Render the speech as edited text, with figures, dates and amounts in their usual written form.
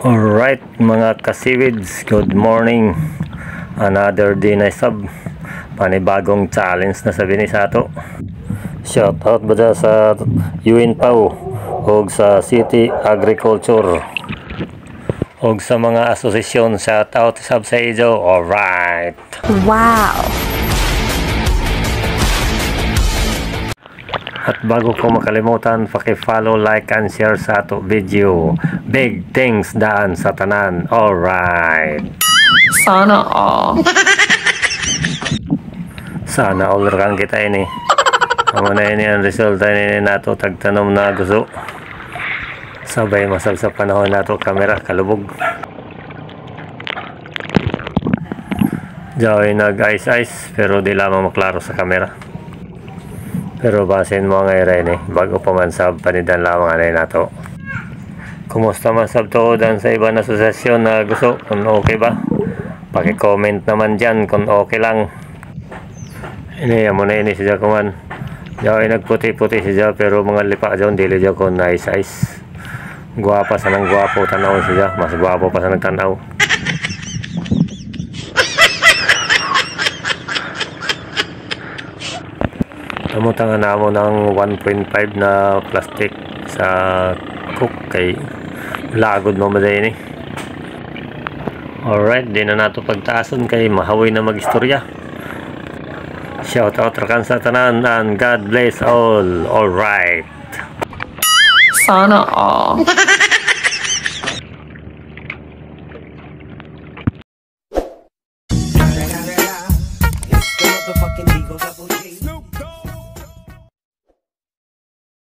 Alright mga kasiwids, good morning. Another day na sub. Panibagong challenge na sabi ni Sato. Shout out ba dyan sa UNPAW o sa City Agriculture o sa mga asosasyon. Shout out sub sa ijo. Alright. Wow. At bago ko makalimutan, paki-follow, like, and share sa ato video. Big things daan sa tanan. Alright. Sana all. Sana all kang kita ini. Amo na ini ang resulta ini nato tagtanom na gusto. Sabay masab sa panahon nato kamera kalubog. Diyoy nag-ice pero di lamang maklaro sa kamera. Pero basin mo nga ini bago pa man sab panidan lamang anay nato. Kumusta man sab to dan sa ibang asosasyon na gusto kung okay ba? Paki-comment naman dyan kung okay lang. Ini amo na ini siya kuman. Diyoy nagputi-puti siya pero mga lipa dyan dili dyan ko nice ice. Guwapa sa nang guwapo tanaw siya, mas guwapo pa sa nagtanaw. Namutangan na mo ng 1.5 na plastic sa cook kay lagod mo maday ni. Alright, di na nato pagtaason kay mahawi na mag-istorya. Shout out rakan sa tanan and God bless all. Alright. Sana all.